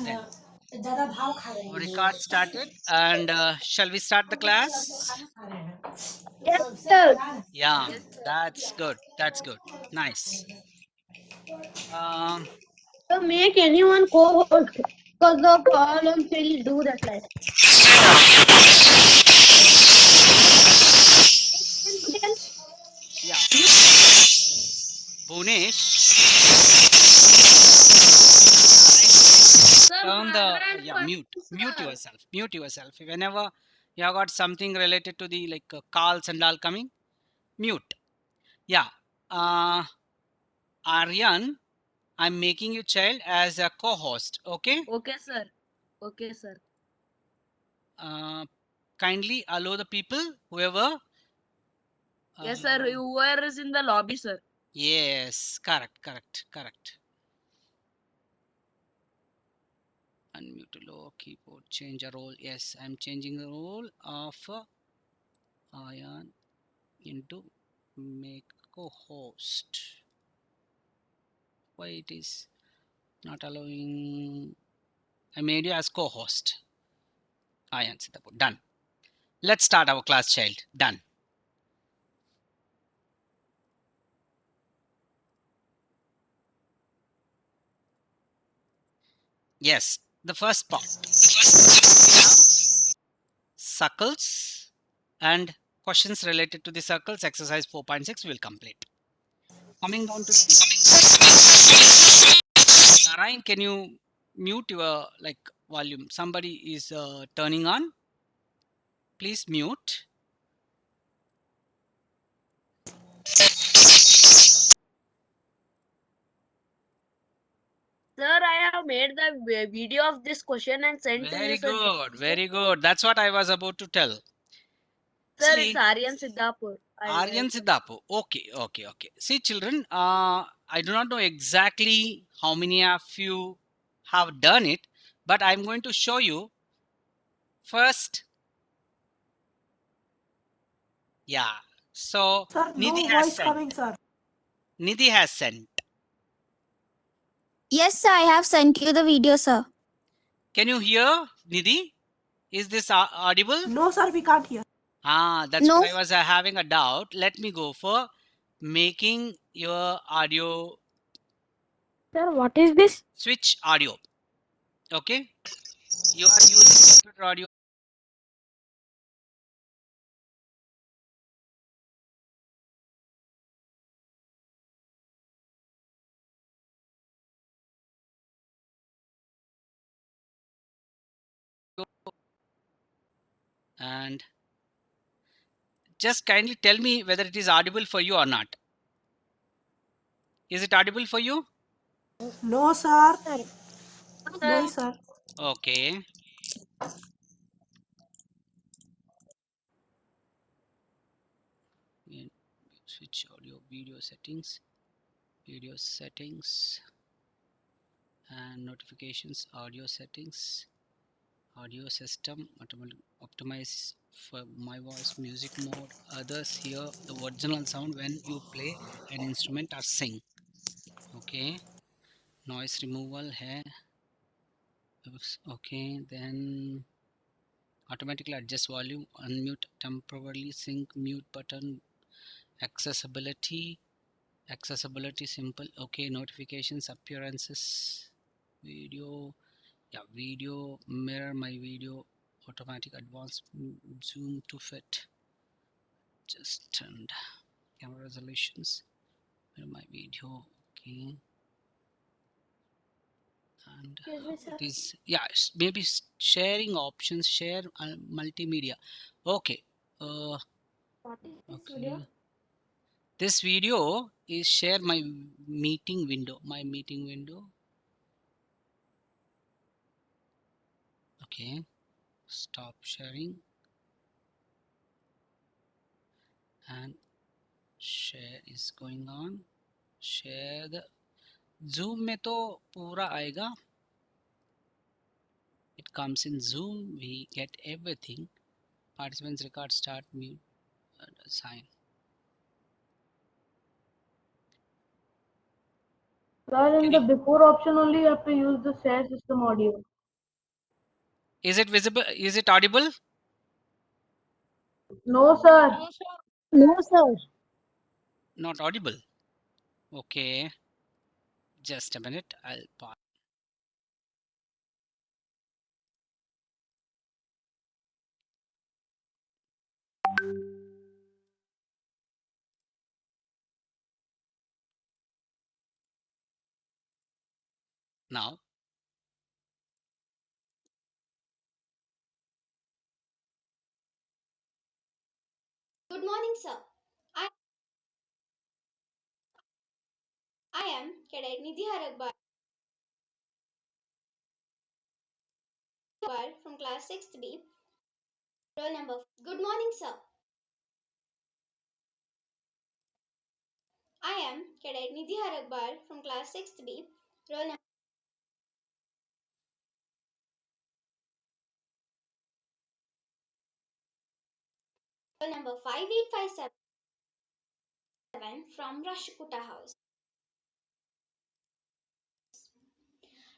Then record started, and shall we start the class? Yes, sir. Yeah, Yes, sir. that's good. That's good. Nice. Um, So make anyone co-host because the column will do that like. yeah, Bhunesh, turn the mute yourself. Mute yourself. Whenever you have got something related to the calls and all coming, mute. Yeah. Uh, Aryan, I'm making you child as a co-host. Okay. Okay, sir. Okay, sir. Uh, Kindly allow the people whoever. Yes, sir. Whoever is in the lobby, sir. Yes, correct. Unmute low keyboard. Change a role. Yes, I'm changing the role of Aryan into make co-host. Why it is not allowing? I made you as co-host. Aryan Siddhapur. Done. Let's start our class, child. Done. Yes, the first part. Circles and questions related to the circles. Exercise 4.6 will complete. Coming down to Narayan, can you mute your volume? Somebody is turning on. Please mute. Sir, I have made the video of this question and sent to you, Very sir. good, very good. That's what I was about to tell. Sir, it's See, Aryan Siddhapur. Aryan Siddhapu. Okay. See, children, I do not know exactly how many of you have done it, but I'm going to show you first. Yeah. So, Sir, Nidhi no has voice sent. coming, sir. Nidhi has sent. Yes, sir, I have sent you the video, sir. Can you hear, Nidhi? Is this audible? No, sir, we can't hear. That's No, what I was having a doubt. Let me go for making your audio Sir, what is this? switch audio. Okay. You are using computer audio and just kindly tell me whether it is audible for you or not. Is it audible for you? No, sir. Sir, No, sir. Okay. Switch audio video settings and notifications, audio settings, audio system, optimize for my voice, music mode. Others hear the original sound when you play an instrument or sing. Okay. Noise removal here. Okay, then automatically adjust volume, unmute temporarily, sync mute button, accessibility simple. Okay, notifications, appearances, video. Yeah, video, mirror my video, automatic advanced zoom to fit, just turned camera resolutions, mirror my video. Okay, and excuse me, sir. it is, yeah, maybe sharing options, share multimedia. Okay. What is this video? Okay, this video is share my meeting window, okay, stop sharing and share is going on. Share the zoom में तो पूरा आएगा. It comes in zoom, we get everything. Participants record, start, mute, sign. Sir, in the Can before option only you have to use the share system audio. is it visible? Is it audible? No, sir. No, sir. Not audible. Okay, just a minute. I'll pause. Now, Good morning, sir. I am Cadet Nidhi Haragbar from class 6th B. Roll number. Good morning, sir. I am Cadet Nidhi Haragbar from class 6th B. Roll number 5857 from Rashkuta House.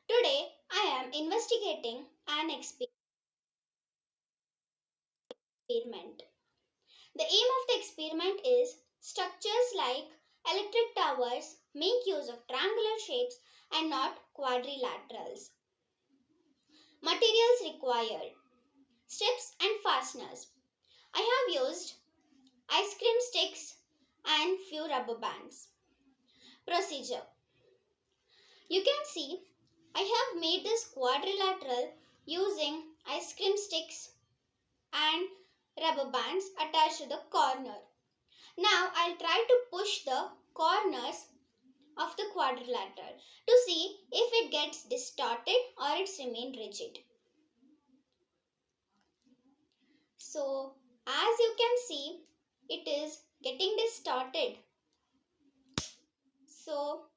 Today, I am investigating an experiment. The aim of the experiment is structures like electric towers make use of triangular shapes and not quadrilaterals. Materials required: strips and fasteners. I have used ice cream sticks and few rubber bands. Procedure: you can see I have made this quadrilateral using ice cream sticks and rubber bands attached to the corner. Now I'll try to push the corners of the quadrilateral to see if it gets distorted or it's remained rigid. So as you can see, it is getting distorted. So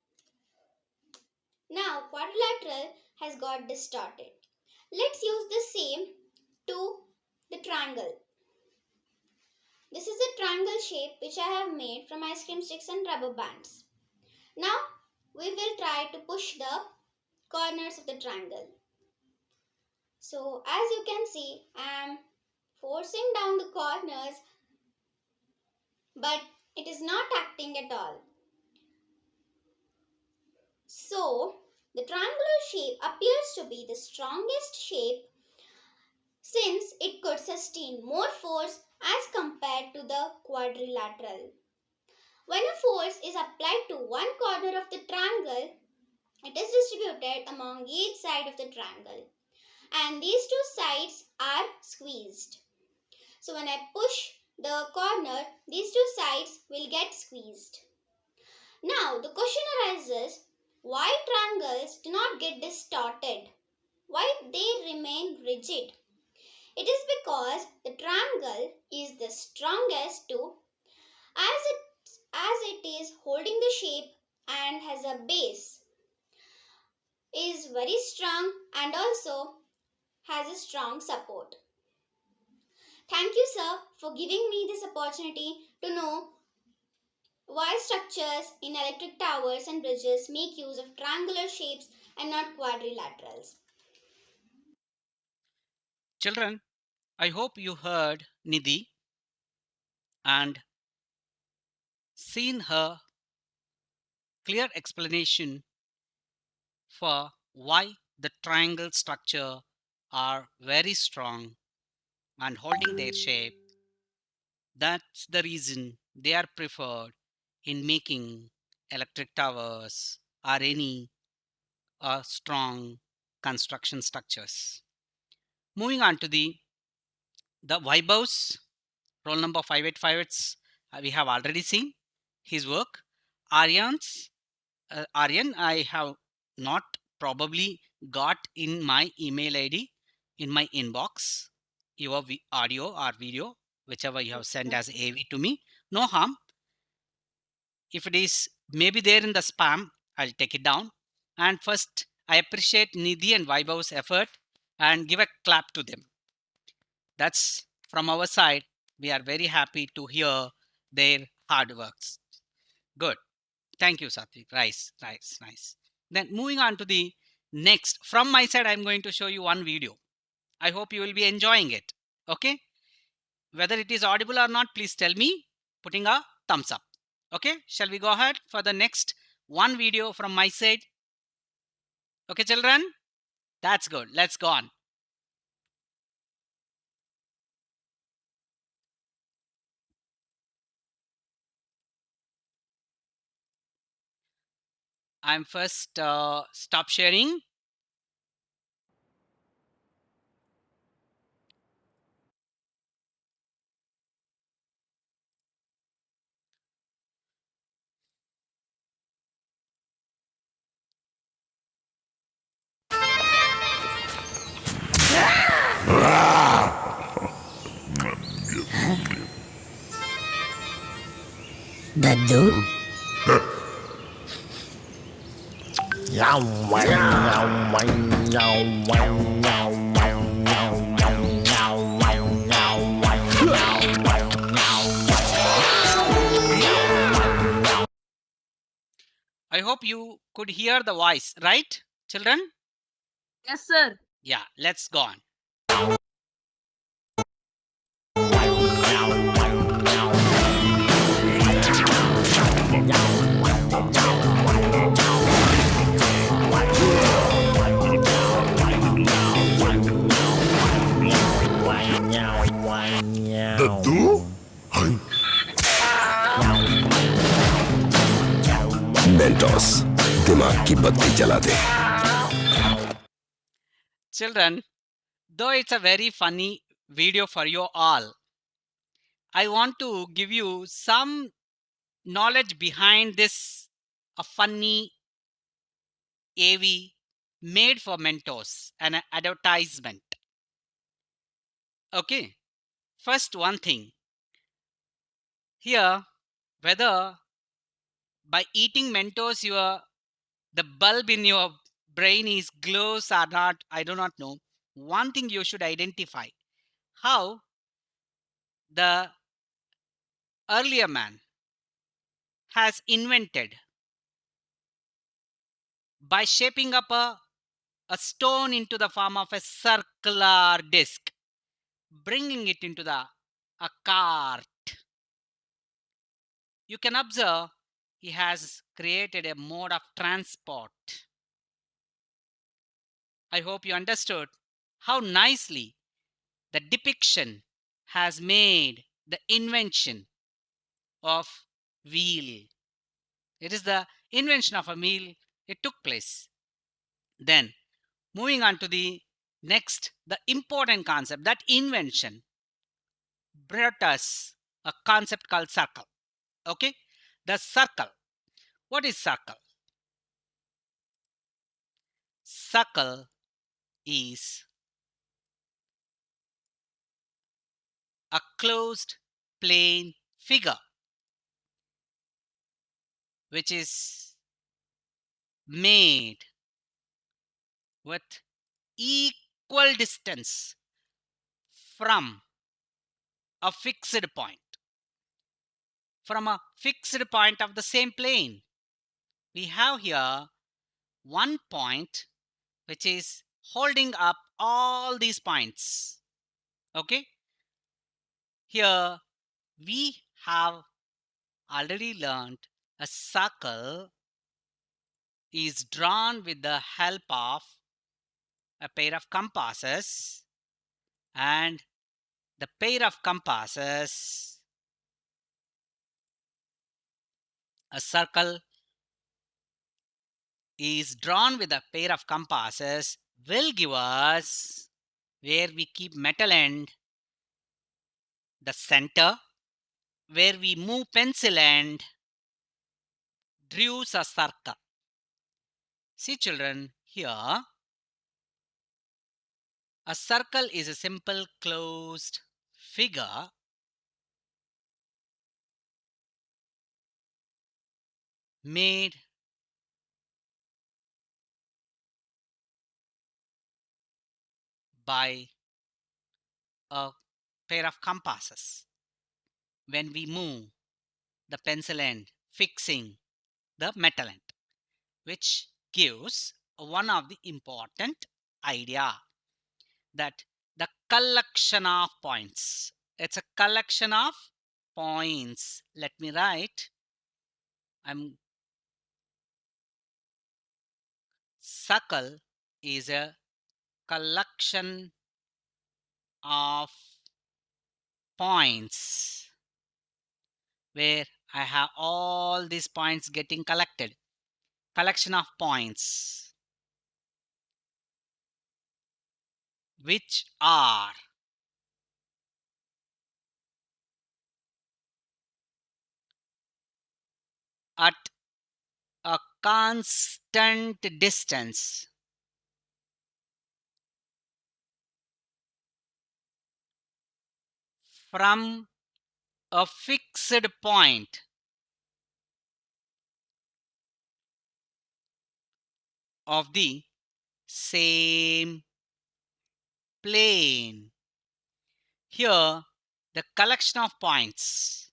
now quadrilateral has got distorted. Let's use the same to the triangle. This is a triangle shape which I have made from ice cream sticks and rubber bands. Now we will try to push the corners of the triangle. So as you can see, I am forcing down the corners, but it is not acting at all. So the triangular shape appears to be the strongest shape since it could sustain more force as compared to the quadrilateral. When a force is applied to one corner of the triangle, it is distributed among each side of the triangle, and these two sides are squeezed. So when I push the corner, these two sides will get squeezed. Now the question arises, why triangles do not get distorted? Why they remain rigid? It is because the triangle is the strongest too, as it is holding the shape and has a base, is very strong and also has a strong support. Thank you, sir, for giving me this opportunity to know why structures in electric towers and bridges make use of triangular shapes and not quadrilaterals. children, I hope you heard Nidhi and seen her clear explanation for why the triangle structure are very strong and holding their shape. That's the reason they are preferred in making electric towers or any strong construction structures. Moving on to the Vaibhav's roll number 5858, we have already seen his work. Aryan, I have not probably got in my email ID in my inbox your audio or video, whichever you have sent as AV to me. No harm. If it is maybe there in the spam, I'll take it down. And first, I appreciate Nidhi and Vaibhav's effort and give a clap to them. That's from our side. We are very happy to hear their hard works. Good. Thank you, Satvik. Nice. Then moving on to the next. From my side, I'm going to show you one video. I hope you will be enjoying it. Okay. Whether it is audible or not, please tell me, putting a thumbs up. Okay. Shall we go ahead for the next one video from my side? Okay, children. That's good. Let's go on. I'm first stop sharing. Dadu? I hope you could hear the voice, right, children? Yes, sir. Yeah, let's go on. दद्दू Mentos दिमाग की बत्ती जला दे. Children, though it's a very funny video for you all, I want to give you some knowledge behind this a funny AV made for Mentos, an advertisement. Okay, first one thing. Here, whether by eating Mentos the bulb in your brain is glows or not, I do not know. One thing you should identify, how the earlier man has invented by shaping up a stone into the form of a circular disc, bringing it into a cart. You can observe he has created a mode of transport. I hope you understood how nicely the depiction has made the invention of wheel. It is the invention of a wheel. It took place. Then moving on to the next, the important concept, that invention brought us a concept called circle. Okay, the circle. What is circle? Circle is a closed plane figure which is made with equal distance from a fixed point. From a fixed point of the same plane, we have here one point which is holding up all these points. Okay, here we have already learned a circle is drawn with the help of a pair of compasses, and the pair of compasses, a circle is drawn with a pair of compasses will give us where we keep metal end, the center, where we move pencil end, draws a circle. See children, here a circle is a simple closed figure made by a pair of compasses. When we move the pencil end, fixing the metal end, which gives one of the important idea, that the collection of points. It's a collection of points. Let me write. Circle is a collection of points where I have all these points getting collected. Collection of points which are at a constant distance from a fixed point of the same plane. Here, the collection of points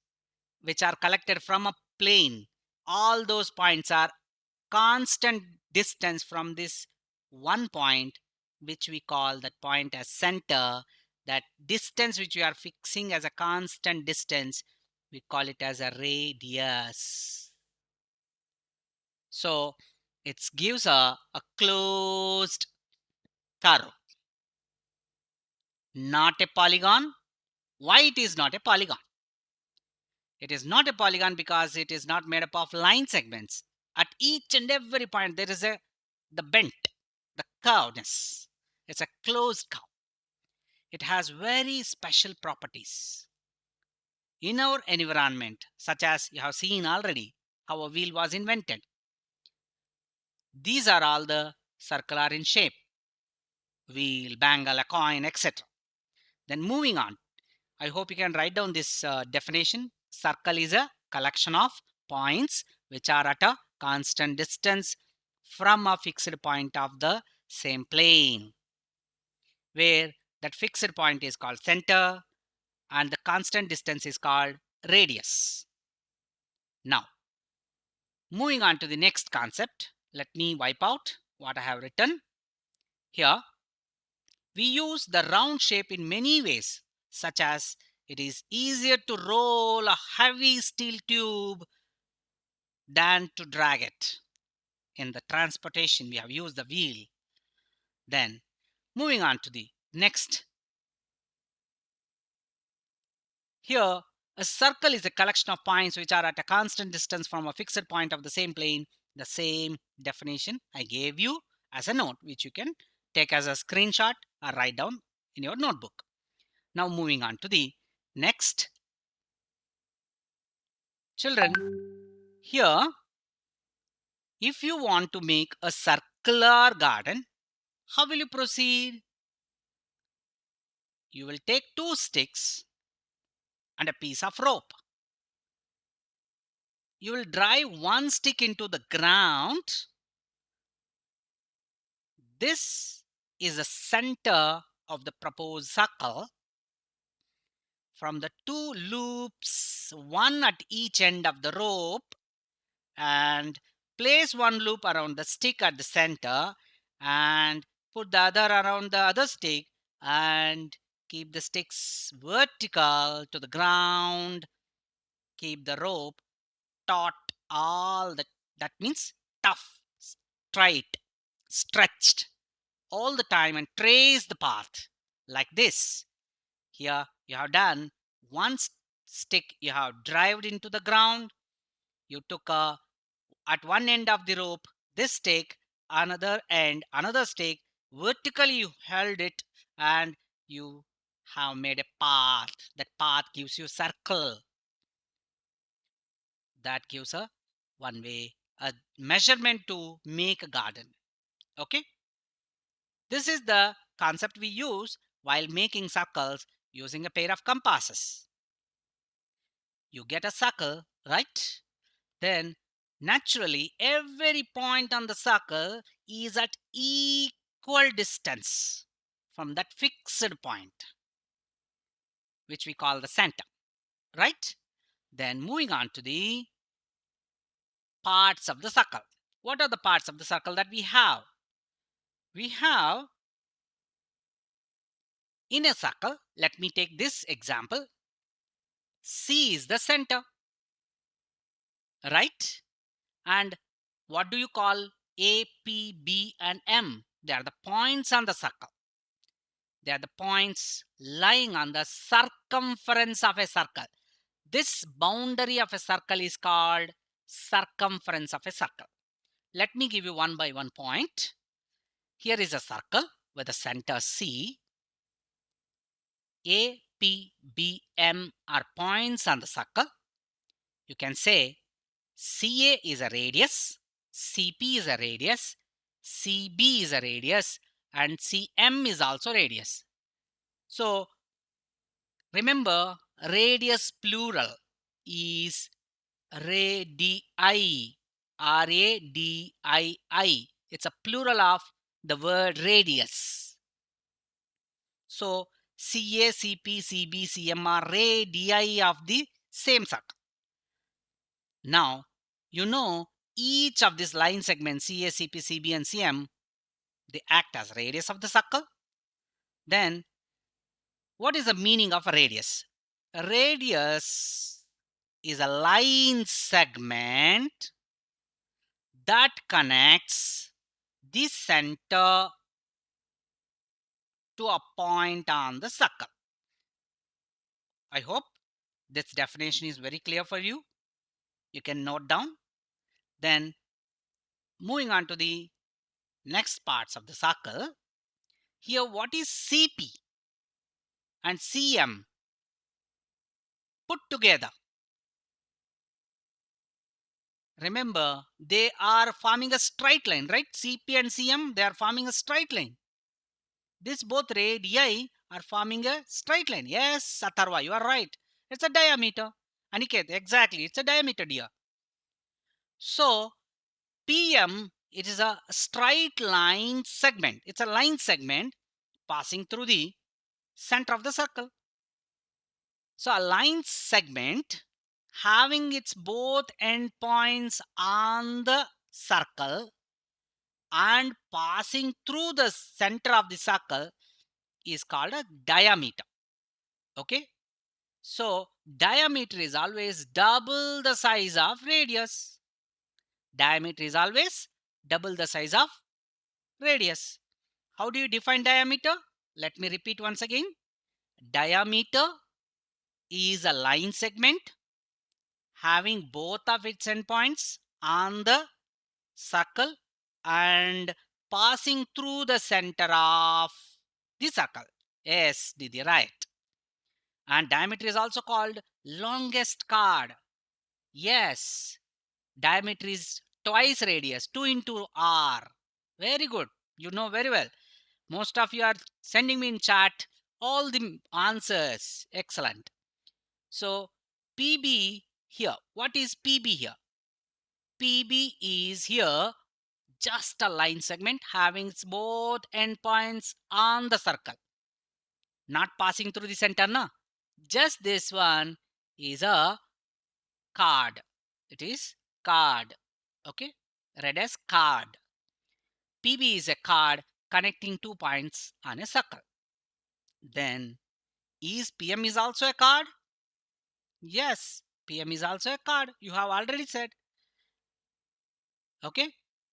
which are collected from a plane, all those points are constant distance from this one point, which we call that point as center. That distance which we are fixing as a constant distance, we call it as a radius. So it gives a closed curve, not a polygon. Why it is not a polygon? It is not a polygon because it is not made up of line segments. At each and every point there is the bent, the curvedness. It's a closed curve. It has very special properties in our environment, such as you have seen already how a wheel was invented. These are all the circular in shape: wheel, bangle, a coin, etc. Then moving on, I hope you can write down this definition. Circle is a collection of points which are at a constant distance from a fixed point of the same plane, where that fixed point is called center and the constant distance is called radius. Now, moving on to the next concept, let me wipe out what I have written. Here, we use the round shape in many ways, such as it is easier to roll a heavy steel tube than to drag it. In the transportation, we have used the wheel. Then, moving on to the next. Here, a circle is a collection of points which are at a constant distance from a fixed point of the same plane. The same definition I gave you as a note, which you can take as a screenshot or write down in your notebook. Now, moving on to the next. Children, here, if you want to make a circular garden, how will you proceed? You will take 2 sticks and a piece of rope. You will drive 1 stick into the ground. This is the center of the proposed circle. From the 2 loops, one at each end of the rope, and place 1 loop around the stick at the center and put the other around the other stick and keep the sticks vertical to the ground. Keep the rope taut, all that means tough, straight, stretched all the time, and trace the path like this. Here you have done 1 stick, you have driven into the ground. You took at one end of the rope this stick, another end another stick, vertically you held it, and you have made a path. That path gives you circle. That gives a one way, a measurement to make a garden. Okay, this is the concept we use while making circles using a pair of compasses. You get a circle, right? Then naturally every point on the circle is at equal distance from that fixed point, which we call the center, right? Then moving on to the parts of the circle. what are the parts of the circle that we have? We have in a circle, let me take this example. C is the center, right? And what do you call A, P, B, and M? They are the points on the circle. They are the points lying on the circumference of a circle. This boundary of a circle is called circumference of a circle. Let me give you one by one point. Here is a circle with a center C. A, P, B, M are points on the circle. You can say CA is a radius, CP is a radius, CB is a radius, and CM is also radius. So remember, radius plural is radii, R-A-D-I-I. It's a plural of the word radius. So CA, CP, CB, CM are radii of the same circle. Now, you know each of these line segments CA, CP, CB, and CM, they act as radius of the circle. Then, what is the meaning of a radius? A radius is a line segment that connects the center to a point on the circle. I hope this definition is very clear for you. You can note down. Then, moving on to the next parts of the circle. Here, what is CP and CM put together? Remember, they are forming a straight line, right? CP and CM, they are forming a straight line. These both radii are forming a straight line. Yes, Atharva, you are right. It's a diameter. Aniket, exactly. It's a diameter, dear. So, PM, it is a straight line segment. It's a line segment passing through the center of the circle. So, a line segment having its both endpoints on the circle and passing through the center of the circle is called a diameter. Okay. So diameter is always double the size of radius. Diameter is always double the size of radius. How do you define diameter? Let me repeat once again. Diameter is a line segment having both of its endpoints on the circle and passing through the center of the circle. Yes, Didi, right. And diameter is also called longest chord. Yes, diameter is twice radius, 2 into r. Very good. You know very well. Most of you are sending me in chat all the answers. Excellent. So PB here. What is PB here? PB is here just a line segment having its both endpoints on the circle. Not passing through the center, no. Just this one is a chord. It is chord. Okay. Read as chord. PB is a chord connecting 2 points on a circle. Then is PM is also a chord? Yes, PM is also a chord. You have already said. Okay.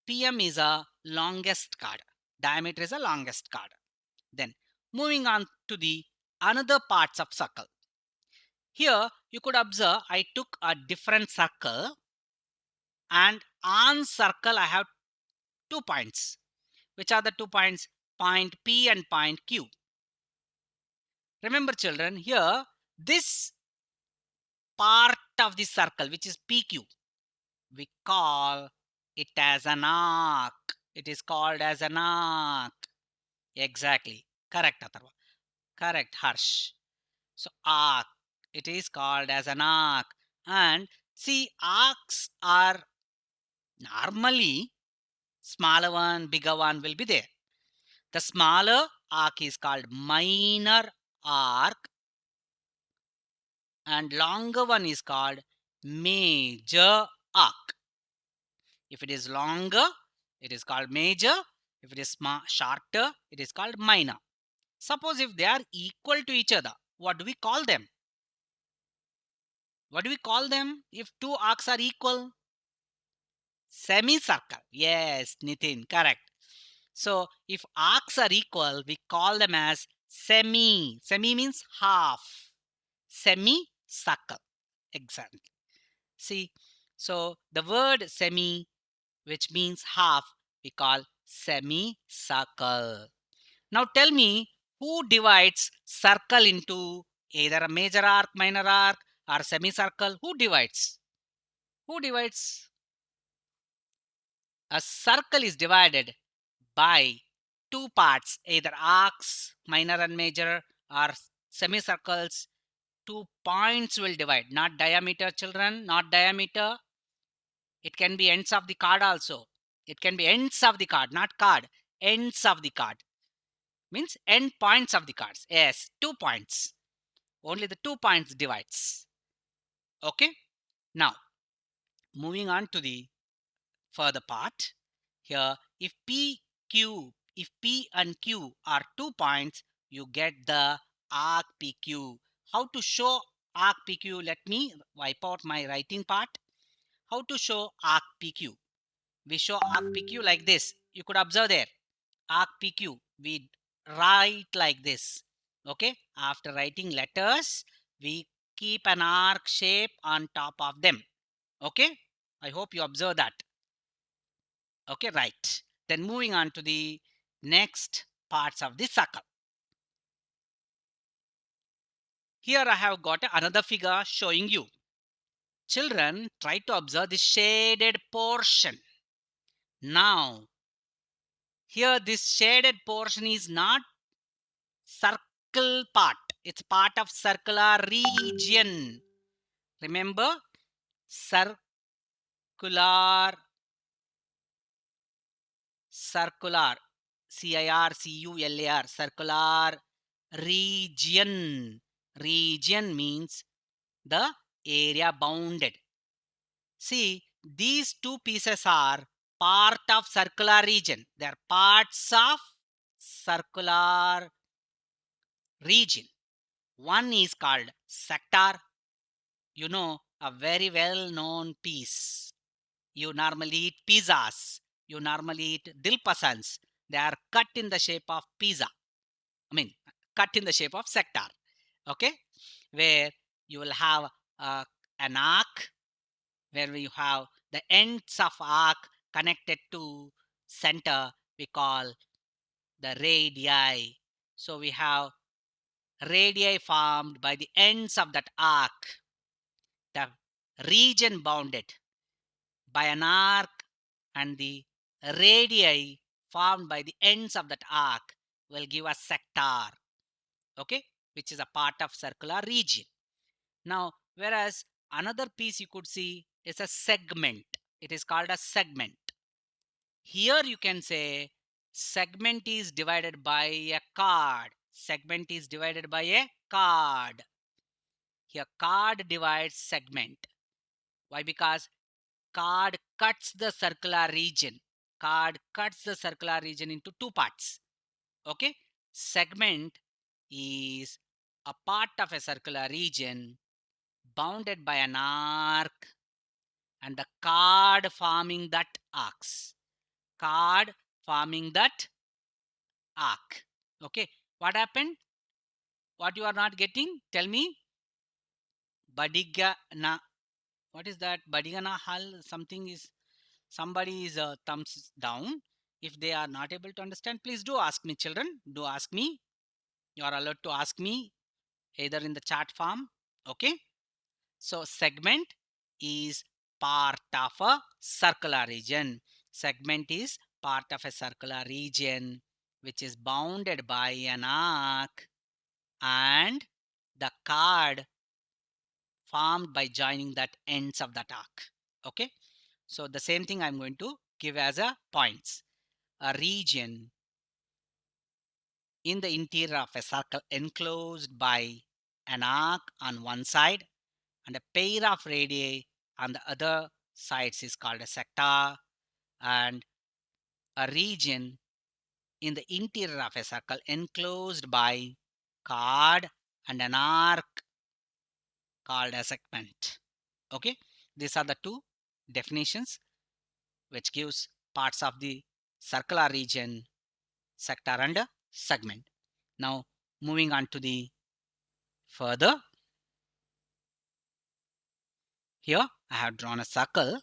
PM is a longest chord. Diameter is a longest chord. Then moving on to the another parts of circle. Here you could observe I took a different circle and on circle I have 2 points. Which are the 2 points? Point P and point Q. Remember children, here this part of the circle which is PQ, we call it as an arc. It is called as an arc. Exactly. Correct, Atharva. Correct, Harsh. So arc, it is called as an arc. And see, arcs are normally smaller one, bigger one will be there. The smaller arc is called minor arc and longer one is called major arc. If it is longer, it is called major. If it is shorter, it is called minor. Suppose if they are equal to each other, what do we call them? What do we call them if two arcs are equal? Semicircle. Yes, Nitin, correct. So if arcs are equal, we call them as semi. Semi means half. Semicircle. Exactly. See, so the word semi, which means half, we call semicircle. Now tell me, who divides circle into either a major arc, minor arc, or semicircle? Who divides? Who divides? A circle is divided by two parts, either arcs, minor and major, or semicircles. 2 points will divide, not diameter, children, not diameter. It can be ends of the card also. It can be ends of the card, not card. Ends of the card means end points of the cards. Yes, 2 points. Only the 2 points divides. Okay. Now, moving on to the further part. Here, if P and Q are 2 points, you get the arc PQ. How to show arc PQ? Let me wipe out my writing part. How to show arc PQ? We show arc PQ like this. You could observe there. Arc PQ. We write like this. Okay. After writing letters, we keep an arc shape on top of them. Okay. I hope you observe that. Okay, right. Then moving on to the next parts of the circle. Here I have got another figure showing you. Children, try to observe the shaded portion. Now, here this shaded portion is not circle part. It's part of circular region. Remember, circular CIRCULAR, circular region. Region means the area bounded. See, these two pieces are part of circular region. They are parts of circular region. One is called sector. You know, a very well known piece. You normally eat pizzas. You normally eat dilpasans. They are cut in the shape of pizza. Cut in the shape of sector. Okay, where you will have an arc, where you have the ends of arc connected to center. We call the radii. So we have radii formed by the ends of that arc. The region bounded by an arc and the radii formed by the ends of that arc will give a sector. Okay, which is a part of circular region. Now, whereas another piece you could see is a segment. It is called a segment. Here you can say segment is divided by a card. Segment is divided by a card. Here card divides segment. Why? Because card cuts the circular region. Card cuts the circular region into two parts. Okay. Segment is a part of a circular region bounded by an arc and the card forming that arcs. Card forming that arc. Okay. What happened? What you are not getting? Tell me. Badigana. What is that? Badigana hal. Somebody is thumbs down. If they are not able to understand, please do ask me, children. Do ask me. You are allowed to ask me either in the chat form. Okay. So segment is part of a circular region. Segment is part of a circular region which is bounded by an arc and the card formed by joining that ends of that arc. Okay. So the same thing I'm going to give as a points. A region in the interior of a circle enclosed by an arc on one side and a pair of radii on the other sides is called a sector. and a region in the interior of a circle enclosed by chord and an arc called a segment. Okay, these are the two definitions which gives parts of the circular region, sector and segment. Now moving on to the further, here I have drawn a circle.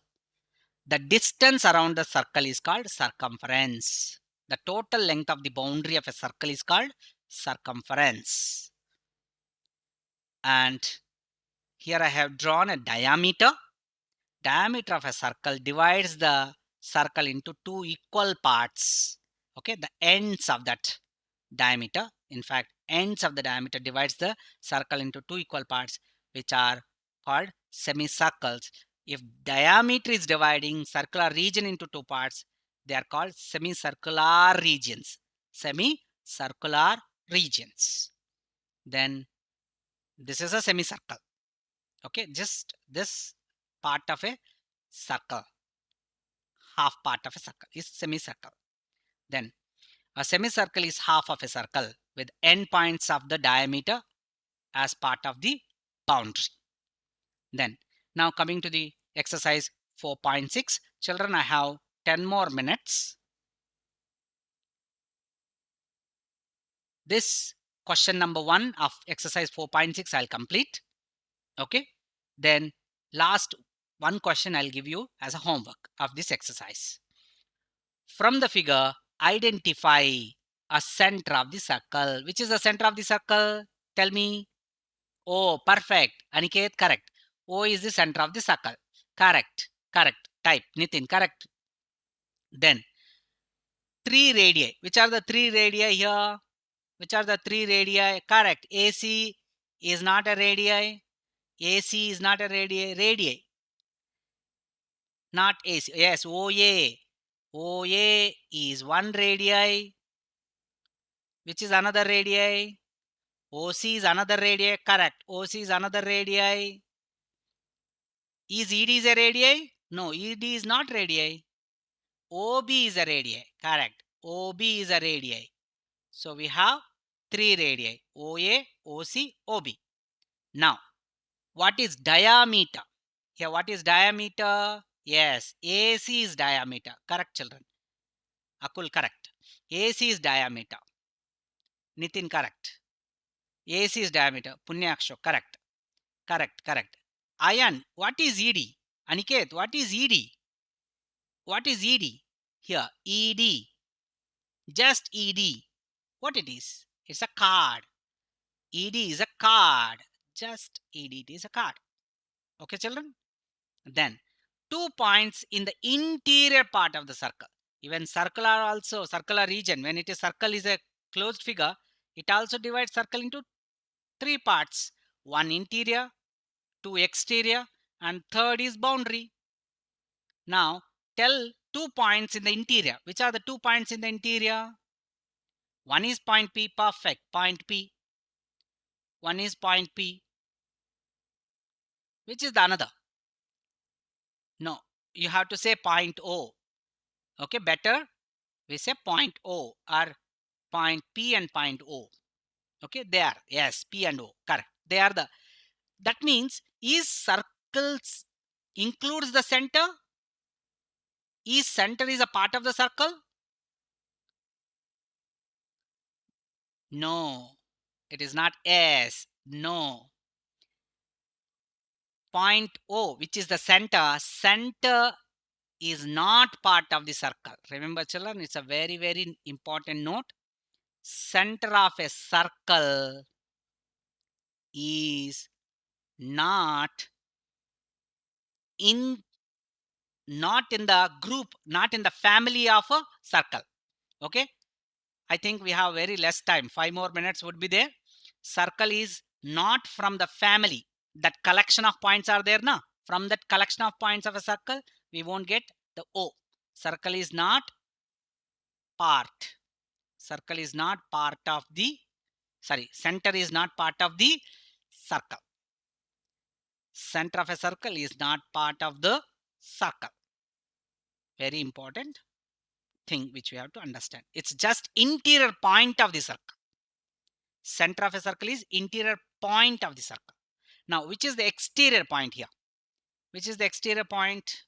The distance around the circle is called circumference. The total length of the boundary of a circle is called circumference. And here I have drawn a diameter. Diameter of a circle divides the circle into two equal parts. Okay, the ends of that diameter, in fact, ends of the diameter divides the circle into two equal parts, which are called semicircles. If diameter is dividing circular region into two parts, they are called semicircular regions. Semicircular regions. Then this is a semicircle. Okay, just this part of a circle, half part of a circle is semicircle. Then a semicircle is half of a circle with endpoints of the diameter as part of the boundary. Then now coming to the exercise 4.6. Children, I have 10 more minutes. This question number 1 of exercise 4.6 I'll complete. Okay. Then last one question I'll give you as a homework of this exercise. From the figure, identify a center of the circle. Which is the center of the circle? Tell me. Oh, perfect. Aniket, correct. O is the center of the circle. Correct. Correct. Type. Nitin, correct. Then 3 radii. Which are the 3 radii here? Which are the 3 radii? Correct. AC is not a radii. AC is not a radii. Radii. Not AC. Yes, OA. OA is 1 radii. Which is another radii? OC is another radii. Correct. OC is another radii. Is ED is a radii? No, ED is not radii. OB is a radii. Correct. OB is a radii. So we have 3 radii. OA, OC, OB. Now, what is diameter? Here, what is diameter? Yes, AC is diameter. Correct, children. Akul, correct. AC is diameter. Nitin, correct. AC is diameter. Punyaksho, correct. Correct, correct. Ayan, what is ED? Aniket, what is ED? What is ED? Here, ED. Just ED. What it is? It's a card. ED is a card. Just ED is a card. Okay, children? Then 2 points in the interior part of the circle. Even circular also, circular region. When it is circle is a closed figure, it also divides circle into 3 parts. 1 interior, 2 exterior, and third is boundary. Now tell 2 points in the interior. Which are the 2 points in the interior? One is point P, perfect, point P. One is point P. Which is the another? No, you have to say point O. Okay, better we say point O or point P and point O. Okay, they are, yes, P and O, correct. They are the, that means is circles includes the center? Is center is a part of the circle? No, it is not S. No. Point O, which is the center, center is not part of the circle. Remember, children, it's a very, very important note. Center of a circle is not in the group, not in the family of a circle. Okay, I think we have very less time. 5 more minutes would be there. Circle is not from the family. That collection of points are there now. From that collection of points of a circle, we won't get the O. Circle is not part. Circle is not part of the, sorry, center is not part of the circle. Center of a circle is not part of the circle. Very important thing which we have to understand. It's just interior point of the circle. Center of a circle is interior point of the circle. Now, which is the exterior point here? Which is the exterior point?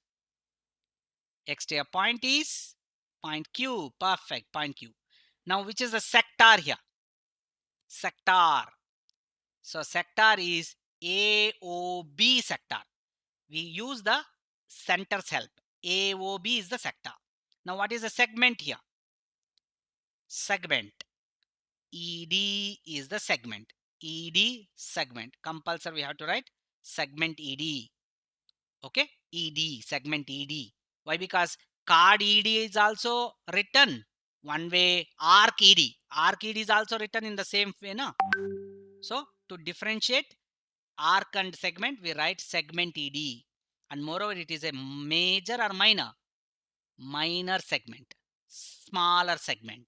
Exterior point is point Q. Perfect, point Q. Now, which is the sector here? Sector. So, sector is AOB sector. We use the center's help. AOB is the sector. Now, what is the segment here? Segment. ED is the segment. ED segment. Compulsory we have to write segment ED. Okay, ED, segment ED. Why? Because card ED is also written one way. Arc ED. Arc ED is also written in the same way. No? So, to differentiate arc and segment, we write segment ED. And moreover, it is a major or minor? Minor segment. Smaller segment.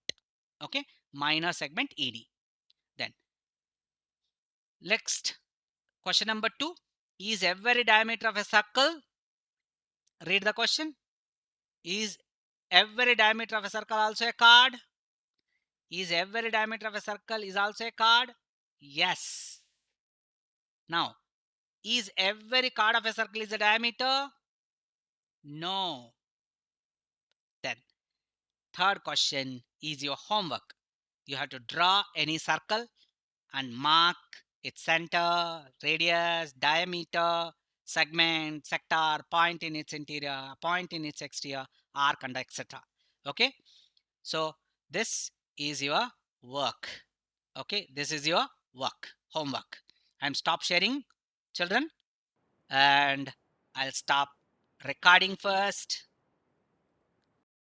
Okay, minor segment ED. Then, next, question number 2. Is every diameter of a circle? Read the question. Is every diameter of a circle also a chord? Is every diameter of a circle is also a chord? Yes. Now, is every chord of a circle is a diameter? No. Then, third question is your homework. You have to draw any circle and mark its center, radius, diameter, segment, sector, point in its interior, point in its exterior, arc, and etc. Okay. So, this is your work. Okay. This is your work, homework. I'm stop sharing, children, and I'll stop recording first.